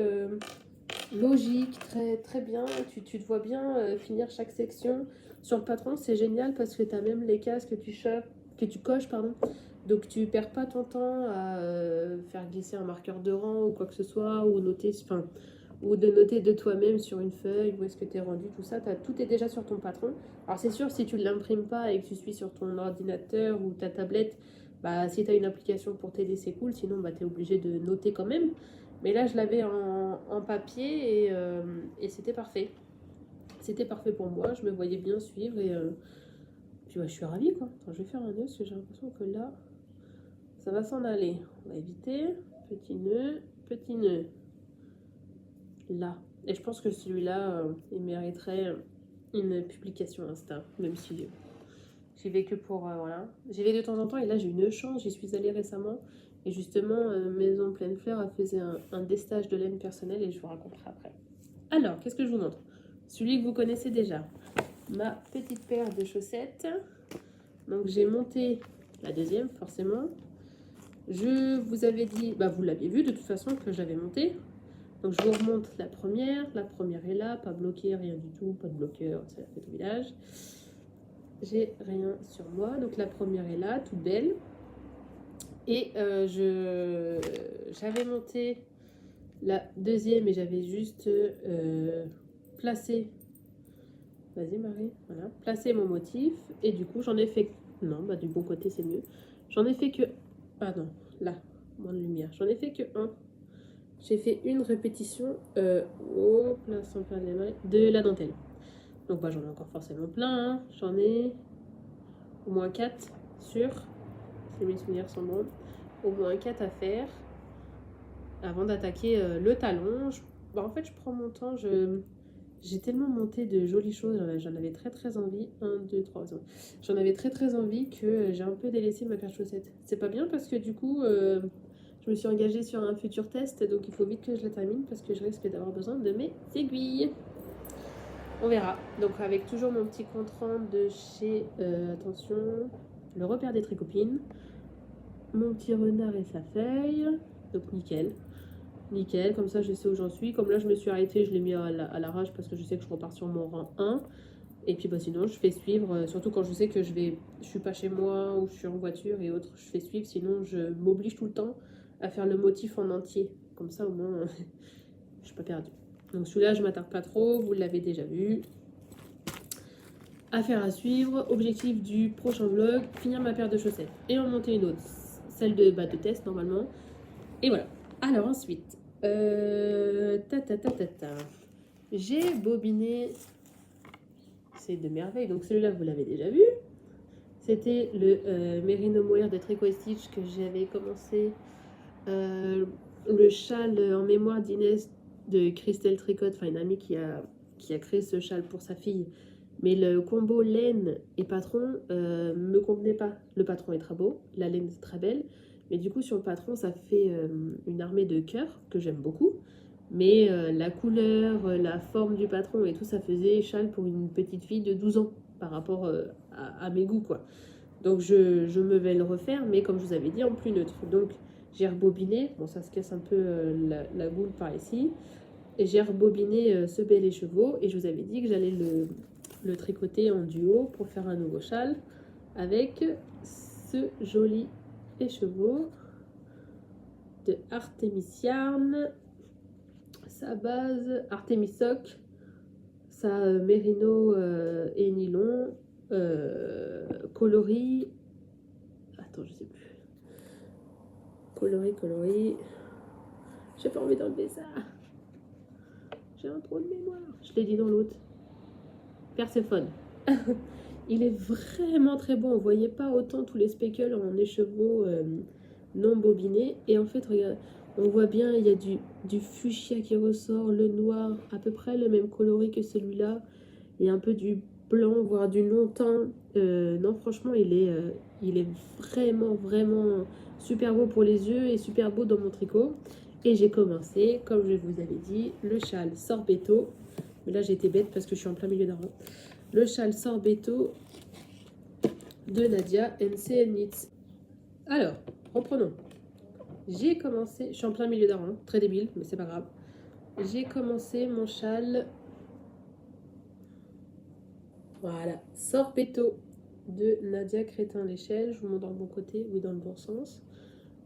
logique, très, très bien. Tu te vois bien finir chaque section. Sur le patron, c'est génial parce que tu as même les cases que tu coches, pardon. Donc tu perds pas ton temps à faire glisser un marqueur de rang ou quoi que ce soit, ou noter... ou de noter de toi-même sur une feuille où est-ce que tu es rendu, tout ça, tout est déjà sur ton patron. Alors c'est sûr, si tu ne l'imprimes pas et que tu suis sur ton ordinateur ou ta tablette, si tu as une application pour t'aider, c'est cool, sinon tu es obligé de noter quand même. Mais là, je l'avais en papier et c'était parfait. C'était parfait pour moi, je me voyais bien suivre et puis je suis ravie quoi. Attends, je vais faire un nœud parce que j'ai l'impression que là, ça va s'en aller. On va éviter, petit nœud. Là. Et je pense que celui-là, il mériterait une publication Insta, même si j'y vais que pour... voilà. J'y vais de temps en temps et là j'ai une chance, j'y suis allée récemment. Et justement, Maison Pleine Fleur a fait un destage de laine personnelle et je vous raconterai après. Alors, qu'est-ce que je vous montre? Celui que vous connaissez déjà. Ma petite paire de chaussettes. Donc j'ai monté la deuxième, forcément. Je vous avais dit, vous l'aviez vu de toute façon que j'avais monté. Donc je vous remonte la première est là, pas bloquée, rien du tout, pas de bloqueur, c'est la fête au village. J'ai rien sur moi, donc la première est là, toute belle. Et j'avais monté la deuxième et j'avais juste placé, vas-y Marie, voilà, placé mon motif. Et du coup j'en ai fait, non, du bon côté c'est mieux. J'en ai fait que, là, moins de lumière, j'en ai fait que un. J'ai fait une répétition de la dentelle. Donc j'en ai encore forcément plein. Hein. J'en ai au moins 4 sur. Si mes souvenirs sont bons. Au moins 4 à faire. Avant d'attaquer le talon. En fait, je prends mon temps. J'ai tellement monté de jolies choses. J'en avais très très envie. 1, 2, 3. J'en avais très très envie que j'ai un peu délaissé ma paire de chaussettes. C'est pas bien parce que du coup... je me suis engagée sur un futur test, donc il faut vite que je la termine parce que je risque d'avoir besoin de mes aiguilles. On verra. Donc avec toujours mon petit compte rendu de chez, attention, le repère des tricopines. Mon petit renard et sa feuille. Donc nickel. Nickel, comme ça je sais où j'en suis. Comme là je me suis arrêtée, je l'ai mis à l'arrache parce que je sais que je repars sur mon rang 1. Et puis sinon je fais suivre, surtout quand je sais que je suis pas chez moi ou je suis en voiture et autres, je fais suivre, sinon je m'oblige tout le temps à faire le motif en entier. Comme ça, au moins, je suis pas perdue. Donc celui-là, je m'attarde pas trop, vous l'avez déjà vu. Affaire à suivre. Objectif du prochain vlog, finir ma paire de chaussettes et en monter une autre. celle de test normalement. Et voilà. Alors ensuite, j'ai bobiné, c'est de merveille, donc celui-là vous l'avez déjà vu. C'était le Merino Mohair de Tricot Stitch que j'avais commencé. Le châle en mémoire d'Inès de Christelle Tricot, enfin une amie qui a créé ce châle pour sa fille. Mais le combo laine et patron me convenait pas. Le patron est très beau, la laine est très belle. Mais du coup, sur le patron, ça fait une armée de cœurs que j'aime beaucoup. Mais la couleur, la forme du patron et tout, ça faisait châle pour une petite fille de 12 ans par rapport à mes goûts, quoi. Donc je me vais le refaire, mais comme je vous avais dit, en plus neutre. Donc j'ai rebobiné, bon ça se casse un peu la boule par ici. Et j'ai rebobiné ce bel écheveau et je vous avais dit que j'allais le tricoter en duo pour faire un nouveau châle avec ce joli écheveau de Artemis Yarn, sa base Artemis Sock, sa mérino et nylon, coloris, attends je sais plus, coloris, j'ai pas envie d'enlever ça, j'ai un trou de mémoire, je l'ai dit dans l'autre, Perséphone. Il est vraiment très bon, vous voyez pas autant tous les speckles en écheveau non bobiné, et en fait regarde, on voit bien il y a du fuchsia qui ressort, le noir, à peu près le même coloris que celui-là, il y a un peu du blanc, voire du non-teint. Non franchement il est vraiment super beau pour les yeux et super beau dans mon tricot. Et j'ai commencé, comme je vous avais dit, le châle Sorbetto, mais là j'ai été bête parce que je suis en plein milieu d'un rang. Le châle Sorbetto de Nadia NC Knits. Alors, reprenons. J'ai commencé, je suis en plein milieu d'un rang, très débile, mais c'est pas grave. J'ai commencé mon châle, voilà, Sorbetto de Nadia Crétin-l'échelle. Je vous montre dans le bon côté, oui, dans le bon sens.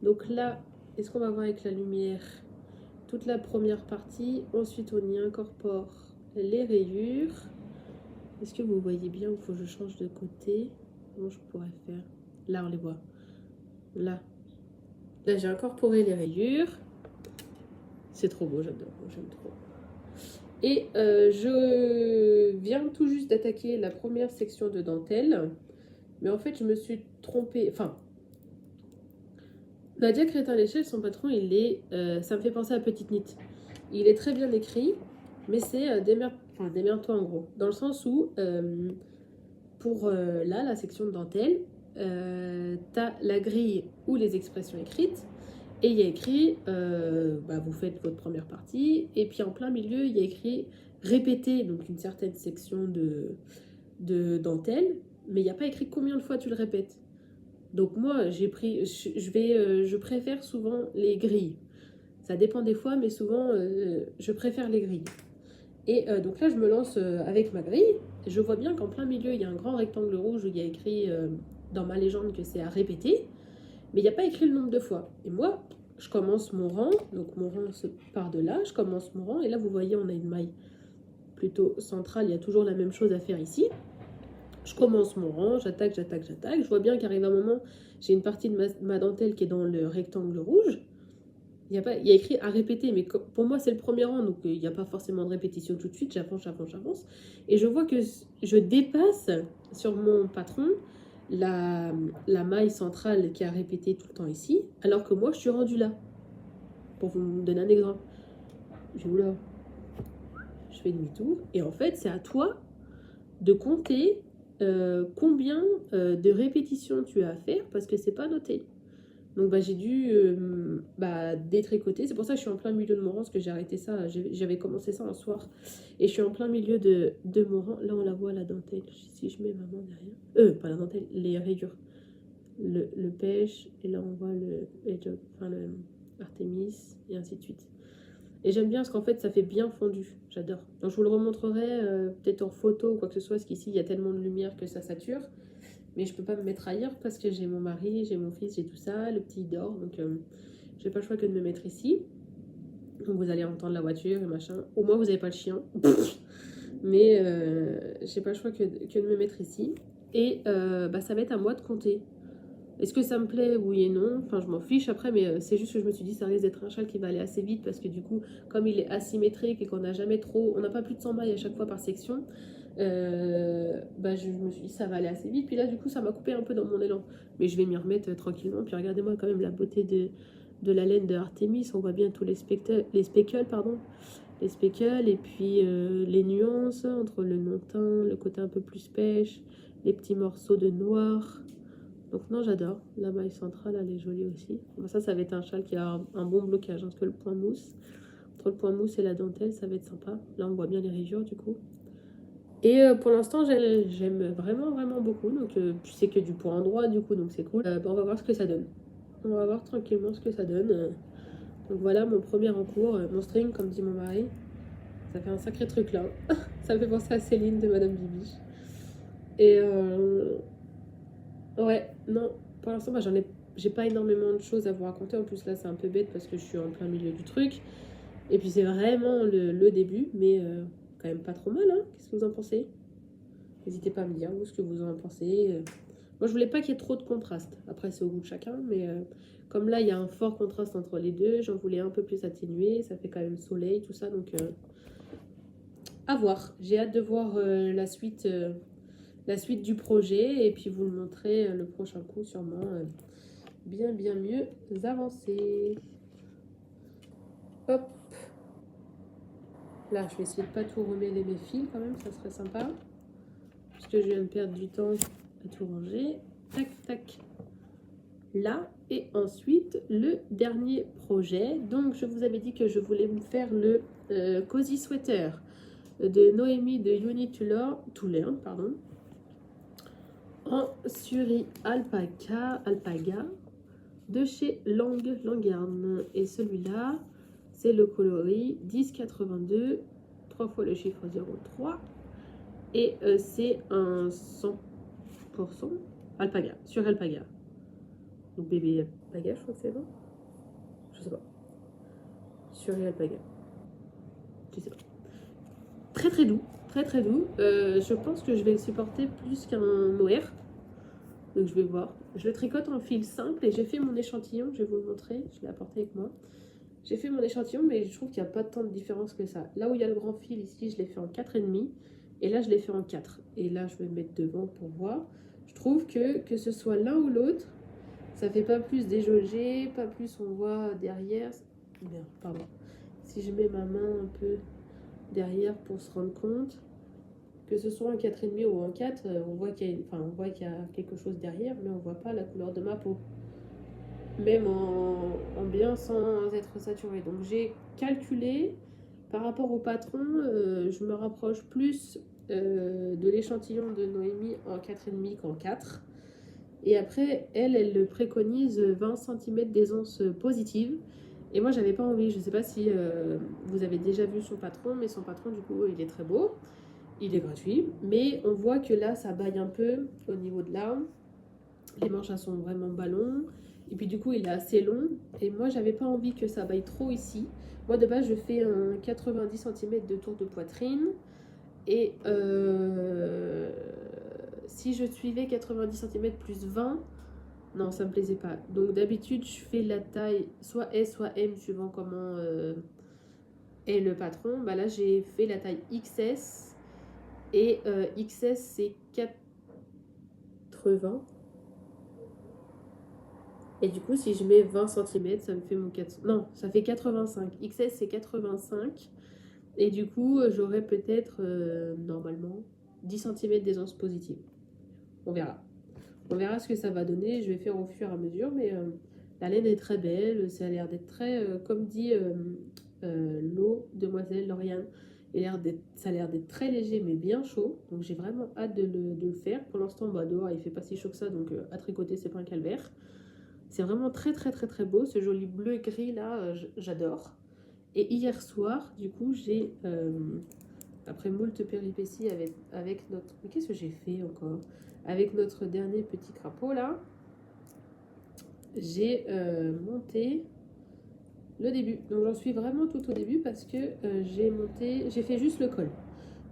Donc là, est-ce qu'on va voir avec la lumière toute la première partie? Ensuite, on y incorpore les rayures. Est-ce que vous voyez bien ou faut que je change de côté? Comment je pourrais faire? Là, on les voit. Là, j'ai incorporé les rayures. C'est trop beau, j'adore, j'aime trop. Et je viens tout juste d'attaquer la première section de dentelle. Mais en fait, je me suis trompée. Enfin, Nadia Crétin-l'échelle, son patron, ça me fait penser à Petite Knit. Il est très bien écrit, mais c'est démerde-toi en gros. Dans le sens où, pour là, la section de dentelle, t'as la grille ou les expressions écrites. Et il y a écrit, vous faites votre première partie, et puis en plein milieu, il y a écrit répéter, donc une certaine section de dentelle, mais il n'y a pas écrit combien de fois tu le répètes. Donc moi, je préfère souvent les grilles. Ça dépend des fois, mais souvent, je préfère les grilles. Et donc là, je me lance avec ma grille. Je vois bien qu'en plein milieu, il y a un grand rectangle rouge où il y a écrit dans ma légende que c'est à répéter. Mais il n'y a pas écrit le nombre de fois. Et moi, je commence mon rang. Donc mon rang se part de là. Je commence mon rang. Et là, vous voyez, on a une maille plutôt centrale. Il y a toujours la même chose à faire ici. Je commence mon rang. J'attaque. Je vois bien qu'arrive un moment, j'ai une partie de ma dentelle qui est dans le rectangle rouge. Il y a écrit à répéter. Mais pour moi, c'est le premier rang. Donc il n'y a pas forcément de répétition tout de suite. J'avance. Et je vois que je dépasse sur mon patron la maille centrale qui a répété tout le temps ici, alors que moi je suis rendue là. Pour vous donner un exemple, je fais demi-tour, et en fait c'est à toi de compter combien de répétitions tu as à faire, parce que c'est pas noté. Donc j'ai dû détricoter. C'est pour ça que je suis en plein milieu de mon rang, parce que j'ai arrêté ça, j'avais commencé ça un soir. Et je suis en plein milieu de mon rang. Là on la voit, la dentelle. Si je mets ma main derrière. Pas la dentelle, les rayures. Le pêche, et là on voit le Artemis, et ainsi de suite. Et j'aime bien parce qu'en fait ça fait bien fondu, j'adore. Donc je vous le remontrerai peut-être en photo ou quoi que ce soit, parce qu'ici il y a tellement de lumière que ça sature. Mais je peux pas me mettre ailleurs parce que j'ai mon mari, j'ai mon fils, j'ai tout ça, le petit dort, donc j'ai pas le choix que de me mettre ici. Donc vous allez entendre la voiture et machin. Au moins vous avez pas le chien. Mais j'ai pas le choix que de me mettre ici. Et ça va être à moi de compter. Est-ce que ça me plaît? Oui et non. Enfin, je m'en fiche après, mais c'est juste que je me suis dit, ça risque d'être un châle qui va aller assez vite parce que du coup, comme il est asymétrique et qu'on n'a jamais trop. On n'a pas plus de 100 mailles à chaque fois par section, bah, je me suis dit, ça va aller assez vite. Puis là, du coup, ça m'a coupé un peu dans mon élan. Mais je vais m'y remettre tranquillement. Puis regardez-moi quand même la beauté de la laine de Artemis. On voit bien tous les speckles, pardon. Les speckles et puis les nuances entre le non-teint, le côté un peu plus pêche, les petits morceaux de noir. Donc non, j'adore. La maille centrale, elle est jolie aussi. Bon, ça va être un châle qui a un bon blocage entre le point mousse. Entre le point mousse et la dentelle, ça va être sympa. Là, on voit bien les rayures du coup. Et pour l'instant, j'aime vraiment, vraiment beaucoup. Donc, puis c'est que du point endroit du coup, donc c'est cool. On va voir ce que ça donne. On va voir tranquillement ce que ça donne. Donc voilà mon premier en cours. Mon string, comme dit mon mari. Ça fait un sacré truc là. Ça me fait penser à Céline de Madame Bibiche. Et ouais, non, pour l'instant, bah, j'ai pas énormément de choses à vous raconter. En plus, là, c'est un peu bête parce que je suis en plein milieu du truc. Et puis, c'est vraiment le début, mais quand même pas trop mal, hein. Qu'est-ce que vous en pensez? N'hésitez pas à me dire, vous, ce que vous en pensez. Moi, je voulais pas qu'il y ait trop de contraste. Après, c'est au goût de chacun, mais comme là, il y a un fort contraste entre les deux, j'en voulais un peu plus atténuer. Ça fait quand même soleil, tout ça, donc à voir. J'ai hâte de voir la suite du projet et puis vous le montrer le prochain coup sûrement bien mieux avancé. Hop, là je vais essayer de pas tout remêler mes fils quand même, ça serait sympa parce que je viens de perdre du temps à tout ranger. Tac tac, là. Et ensuite le dernier projet, donc je vous avais dit que je voulais me faire le Cozy Sweater de Noémie de Uni Toulern, pardon, en Suri Alpaga de chez Langarn. Et celui-là, c'est le coloris 1082, 3 fois le chiffre 03. Et c'est un 100% Alpaga, sur Alpaga. Donc bébé Alpaga, je crois que c'est bon. Je sais pas. Sur Alpaga. Je sais pas. Très très doux. Très très doux. Je pense que je vais le supporter plus qu'un mohair. Donc je vais voir. Je le tricote en fil simple et j'ai fait mon échantillon. Je vais vous le montrer. Je l'ai apporté avec moi. J'ai fait mon échantillon, mais je trouve qu'il n'y a pas tant de différence que ça. Là où il y a le grand fil, ici, je l'ai fait en 4,5. Et là, je l'ai fait en 4. Et là, je vais me mettre devant pour voir. Je trouve que ce soit l'un ou l'autre, ça fait pas plus déjaugé, pas plus on voit derrière. Bien, pardon. Si je mets ma main un peu derrière pour se rendre compte, que ce soit en 4,5 ou en 4, on voit qu'il y a quelque chose derrière, mais on voit pas la couleur de ma peau. Même en bien sans être saturé. Donc j'ai calculé par rapport au patron, je me rapproche plus de l'échantillon de Noémie en 4,5 qu'en 4. Et après, elle le préconise 20 cm d'aisance positive. Et moi, j'avais pas envie. Je sais pas si vous avez déjà vu son patron, mais son patron, du coup, il est très beau. Il est gratuit. Mais on voit que là, ça baille un peu au niveau de l'arme. Les manches, elles sont vraiment ballons. Et puis du coup, il est assez long. Et moi, j'avais pas envie que ça baille trop ici. Moi, de base, je fais un 90 cm de tour de poitrine. Et si je suivais 90 cm plus 20, non, ça me plaisait pas. Donc d'habitude, je fais la taille soit S, soit M, suivant comment est le patron. Bah là, j'ai fait la taille XS. Et XS, c'est 80. Et du coup, si je mets 20 cm, ça me fait mon 4... Non, ça fait 85. XS, c'est 85. Et du coup, j'aurai peut-être, normalement, 10 cm d'aisance positive. On verra. On verra ce que ça va donner. Je vais faire au fur et à mesure. Mais la laine est très belle. Ça a l'air d'être très... comme dit l'eau, demoiselle Lauriane, ça a l'air d'être très léger, mais bien chaud. Donc j'ai vraiment hâte de le faire. Pour l'instant, bah, dehors, il fait pas si chaud que ça. Donc à tricoter, c'est pas un calvaire. C'est vraiment très très très très beau, ce joli bleu et gris là, j'adore. Et hier soir, du coup, j'ai, après moult péripéties avec notre... Mais qu'est-ce que j'ai fait encore? Avec notre dernier petit crapaud là, j'ai monté le début. Donc j'en suis vraiment tout au début parce que j'ai fait juste le col.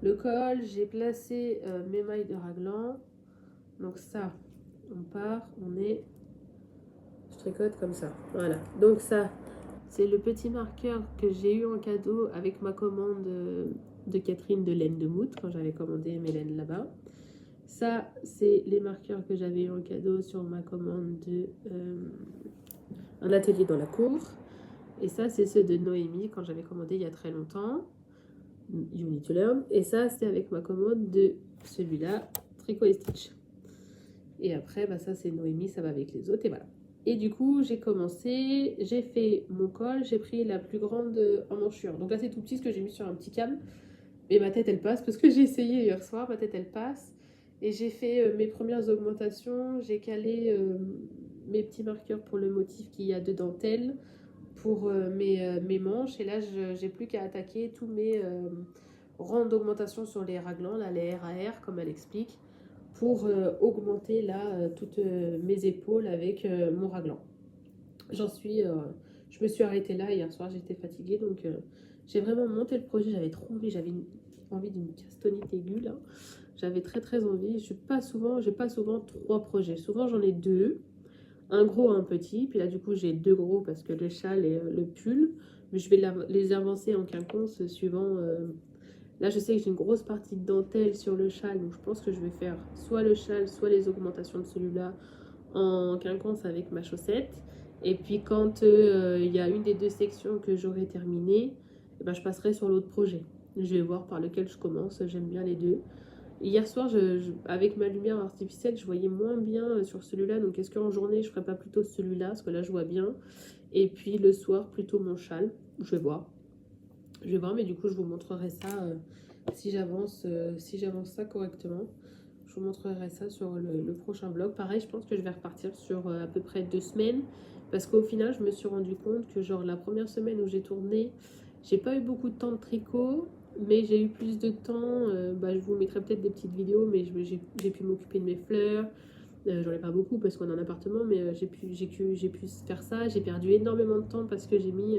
Le col, j'ai placé mes mailles de raglan. Donc ça, on part, on est tricote comme ça. Voilà. Donc ça, c'est le petit marqueur que j'ai eu en cadeau avec ma commande de Catherine de laine de Mout, quand j'avais commandé mes laines là-bas. Ça, c'est les marqueurs que j'avais eu en cadeau sur ma commande de un atelier dans la cour. Et ça, c'est ceux de Noémie, quand j'avais commandé il y a très longtemps. You Need to Learn. Et ça, c'est avec ma commande de celui-là, Tricot et Stitch. Et après, bah, ça, c'est Noémie, ça va avec les autres, et voilà. Et du coup, j'ai commencé, j'ai fait mon col, j'ai pris la plus grande emmanchure. Donc là, c'est tout petit, ce que j'ai mis sur un petit cam. Mais ma tête, elle passe, parce que j'ai essayé hier soir, ma tête, elle passe. Et j'ai fait mes premières augmentations, j'ai calé mes petits marqueurs pour le motif qu'il y a de dentelle, pour mes manches. Et là, j'ai plus qu'à attaquer tous mes rangs d'augmentation sur les raglans, là, les RAR, comme elle explique, pour augmenter là toutes mes épaules avec mon raglan. Je me suis arrêtée là hier soir, j'étais fatiguée, donc j'ai vraiment monté le projet, j'avais trop envie, j'avais envie d'une castonite aiguë là. J'avais très envie. J'ai pas souvent 3 projets. Souvent j'en ai 2. Un gros, un petit. Puis là du coup j'ai 2 gros parce que le châle et le pull. Mais je vais les avancer en quinconce suivant. Là je sais que j'ai une grosse partie de dentelle sur le châle. Donc je pense que je vais faire soit le châle, soit les augmentations de celui-là en quinconce avec ma chaussette. Et puis quand il y a une des 2 sections que j'aurai terminé, eh ben, je passerai sur l'autre projet. Je vais voir par lequel je commence. J'aime bien les 2. Hier soir, avec ma lumière artificielle, je voyais moins bien sur celui-là. Donc, est-ce qu'en journée, je ferais pas plutôt celui-là? Parce que là, je vois bien. Et puis, le soir, plutôt mon châle. Je vais voir. Mais du coup, je vous montrerai ça si j'avance ça correctement. Je vous montrerai ça sur le prochain vlog. Pareil, je pense que je vais repartir sur à peu près 2 semaines. Parce qu'au final, je me suis rendu compte que genre la première semaine où j'ai tourné, j'ai pas eu beaucoup de temps de tricot. Mais j'ai eu plus de temps, je vous mettrai peut-être des petites vidéos, mais j'ai pu m'occuper de mes fleurs. J'en ai pas beaucoup parce qu'on est en appartement, mais j'ai pu faire ça. J'ai perdu énormément de temps parce que j'ai mis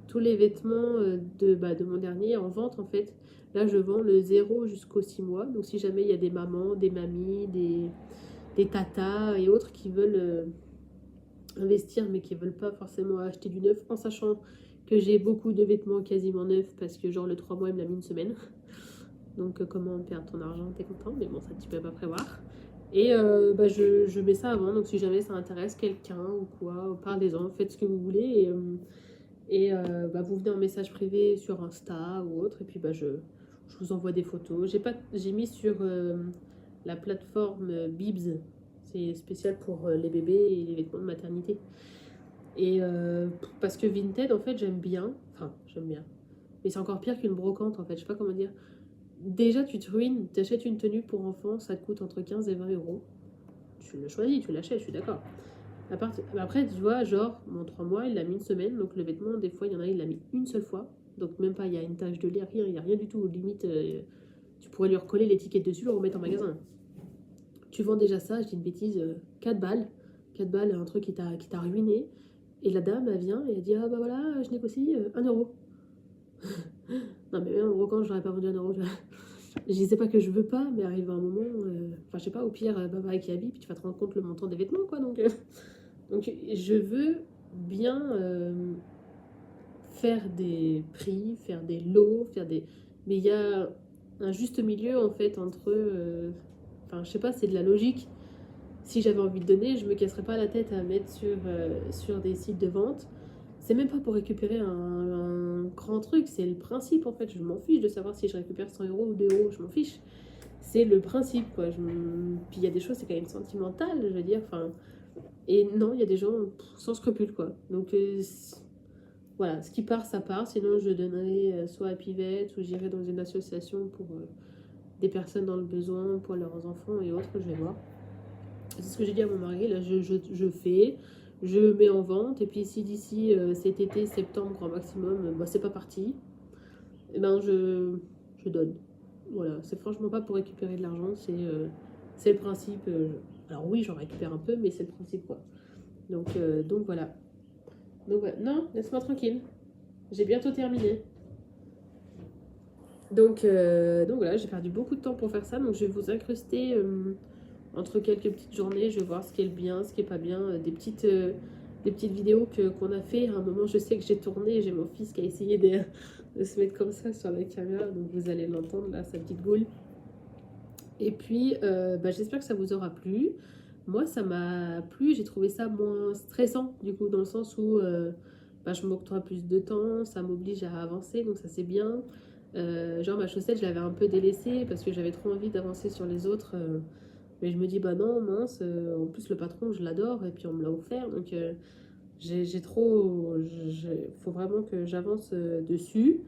tous les vêtements de mon dernier en vente en fait. Là, je vends le 0 jusqu'aux 6 mois. Donc si jamais il y a des mamans, des mamies, des tatas et autres qui veulent investir mais qui veulent pas forcément acheter du neuf, en sachant que j'ai beaucoup de vêtements quasiment neufs parce que genre le 3 mois il me l'a mis une semaine. Donc comment perdre ton argent, t'es content, mais bon ça tu peux pas prévoir. Et je mets ça avant, donc si jamais ça intéresse quelqu'un ou quoi, parlez-en, faites ce que vous voulez. Vous venez en message privé sur Insta ou autre, et puis je vous envoie des photos. J'ai mis sur la plateforme Bibs, c'est spécial pour les bébés et les vêtements de maternité. Et parce que Vinted, en fait, j'aime bien. Mais c'est encore pire qu'une brocante, en fait. Je sais pas comment dire. Déjà, tu te ruines. Tu achètes une tenue pour enfants, ça te coûte entre 15 et 20 euros. Tu le choisis, tu l'achètes, je suis d'accord. Après, tu vois, genre, mon 3 mois, il l'a mis une semaine. Donc, le vêtement, des fois, il y en a, il l'a mis une seule fois. Donc, même pas, il y a une tache de lait, rien. Il n'y a rien du tout. Limite, tu pourrais lui recoller l'étiquette dessus, le remettre en magasin. Tu vends déjà ça, je dis une bêtise, 4 balles. 4 balles, un truc qui t'a ruiné. Et la dame, elle vient et elle dit ah bah voilà, je négocie 1 euro. Non mais même en brocante, je n'aurais pas vendu 1 euro. Je disais pas que je veux pas, mais arrive un moment, je sais pas, au pire, va avec Yabi, puis tu vas te rendre compte le montant des vêtements quoi. Donc je veux bien faire des prix, faire des lots, mais il y a un juste milieu en fait entre. Je sais pas, c'est de la logique. Si j'avais envie de donner, je me casserais pas la tête à mettre sur des sites de vente. C'est même pas pour récupérer un grand truc, c'est le principe en fait. Je m'en fiche de savoir si je récupère 100 euros ou 2 euros, je m'en fiche. C'est le principe quoi. Puis il y a des choses, c'est quand même sentimental, je veux dire. Et non, il y a des gens sans scrupules quoi. Donc voilà, ce qui part, ça part. Sinon, je donnerai soit à Pivette ou j'irai dans une association pour des personnes dans le besoin, pour leurs enfants et autres, je vais voir. C'est ce que j'ai dit à mon mari, là je fais, je mets en vente, et puis si d'ici cet été, septembre, grand maximum, c'est pas parti, et ben je donne. Voilà, c'est franchement pas pour récupérer de l'argent, c'est le principe. Alors oui, j'en récupère un peu, mais c'est le principe quoi. Donc voilà. Non, laisse-moi tranquille. J'ai bientôt terminé. Donc voilà, j'ai perdu beaucoup de temps pour faire ça, donc je vais vous incruster... entre quelques petites journées, je vais voir ce qui est le bien, ce qui est pas bien, des petites des petites vidéos qu'on a fait. À un moment, je sais que j'ai tourné, j'ai mon fils qui a essayé de se mettre comme ça sur la caméra, donc vous allez l'entendre là, sa petite goule. Et puis, j'espère que ça vous aura plu. Moi, ça m'a plu, j'ai trouvé ça moins stressant, du coup, dans le sens où je m'octroie plus de temps, ça m'oblige à avancer, donc ça c'est bien. Genre, ma chaussette, je l'avais un peu délaissée parce que j'avais trop envie d'avancer sur les autres. Mais je me dis, bah non, mince, en plus le patron, je l'adore, et puis on me l'a offert, donc j'ai trop. Faut vraiment que j'avance dessus.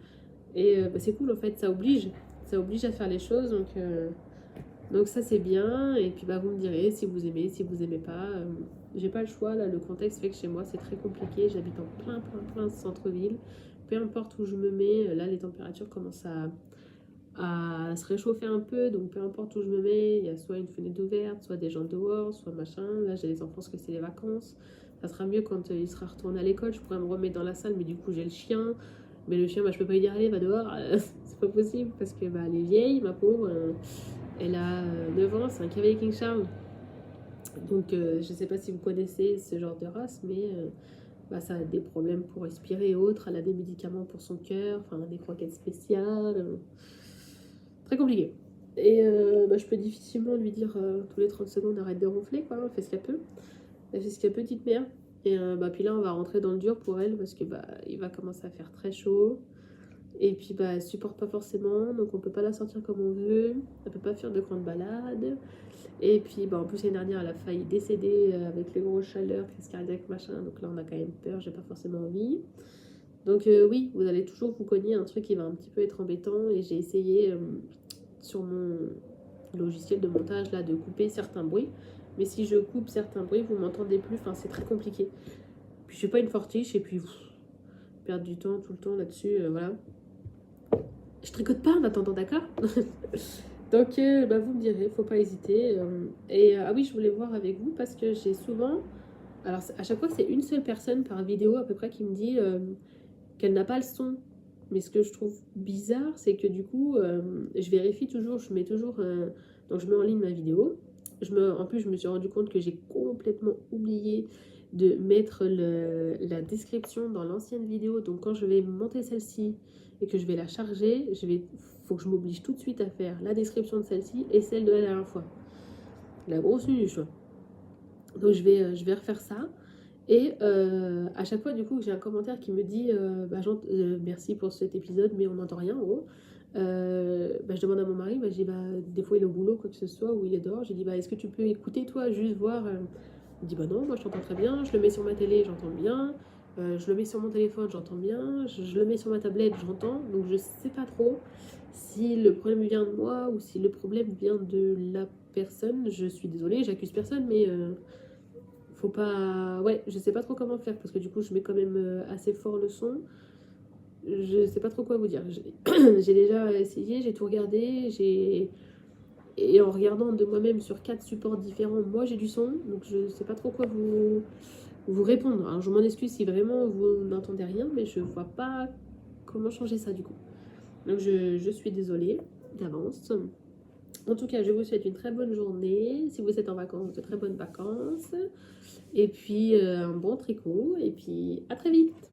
Et c'est cool, en fait, ça oblige à faire les choses, donc ça c'est bien. Et puis vous me direz si vous aimez, si vous aimez pas. J'ai pas le choix, là, le contexte fait que chez moi c'est très compliqué, j'habite en plein centre-ville. Peu importe où je me mets, là les températures commencent à se réchauffer un peu, donc peu importe où je me mets, il y a soit une fenêtre ouverte, soit des gens dehors, soit machin. Là j'ai les enfants parce que c'est les vacances. Ça sera mieux quand il sera retourné à l'école, je pourrais me remettre dans la salle, mais du coup j'ai le chien. Mais le chien, je peux pas lui dire allez, va dehors, c'est pas possible parce que elle est vieille, ma pauvre. Elle a 9 ans, c'est un Cavalier King Charles. Donc je sais pas si vous connaissez ce genre de race, mais ça a des problèmes pour respirer et autres. Elle a des médicaments pour son cœur, enfin des croquettes spéciales. Très compliqué. Et je peux difficilement lui dire tous les 30 secondes arrête de ronfler, quoi. Elle fait ce qu'elle peut. Elle fait ce qu'elle peut, petite mère. Et puis là, on va rentrer dans le dur pour elle parce que il va commencer à faire très chaud. Et puis elle supporte pas forcément, donc on peut pas la sortir comme on veut. Elle peut pas faire de grandes balades. Et puis en plus l'année dernière, elle a failli décéder avec les grosses chaleurs, crise cardiaque, machin. Donc là, on a quand même peur, j'ai pas forcément envie. Donc oui, vous allez toujours vous cogner un truc qui va un petit peu être embêtant. Et j'ai essayé sur mon logiciel de montage là de couper certains bruits. Mais si je coupe certains bruits, vous m'entendez plus. Enfin, c'est très compliqué. Puis je suis pas une fortiche et puis perdre du temps tout le temps là-dessus, voilà. Je tricote pas en attendant, d'accord. Donc vous me direz, faut pas hésiter. Ah oui, je voulais voir avec vous parce que j'ai souvent, alors à chaque fois c'est une seule personne par vidéo à peu près qui me dit qu'elle n'a pas le son. Mais ce que je trouve bizarre, c'est que du coup, je vérifie toujours, je mets toujours, donc je mets en ligne ma vidéo. En plus, je me suis rendu compte que j'ai complètement oublié de mettre la description dans l'ancienne vidéo. Donc quand je vais monter celle-ci et que je vais la charger, faut que je m'oblige tout de suite à faire la description de celle-ci et celle de la dernière fois. La grosse nuche. Donc je vais refaire ça. Et à chaque fois, du coup, j'ai un commentaire qui me dit merci pour cet épisode, mais on n'entend rien en gros. Je demande à mon mari, je dis des fois il est au boulot, quoi que ce soit, ou il est dehors. J'ai dit est-ce que tu peux écouter toi, juste voir. Il me dit non, moi je t'entends très bien. Je le mets sur ma télé, j'entends bien. Je le mets sur mon téléphone, j'entends bien. Je le mets sur ma tablette, j'entends. Donc je sais pas trop si le problème vient de moi ou si le problème vient de la personne. Je suis désolée, j'accuse personne, mais faut pas. Ouais, je sais pas trop comment faire parce que du coup, je mets quand même assez fort le son. Je sais pas trop quoi vous dire. J'ai déjà essayé, j'ai tout regardé, et en regardant de moi-même sur 4 supports différents, moi j'ai du son, donc je sais pas trop quoi vous répondre. Alors je m'en excuse si vraiment vous n'entendez rien, mais je vois pas comment changer ça du coup. Donc je suis désolée d'avance. En tout cas, je vous souhaite une très bonne journée. Si vous êtes en vacances, de très bonnes vacances. Et puis un bon tricot. Et puis à très vite.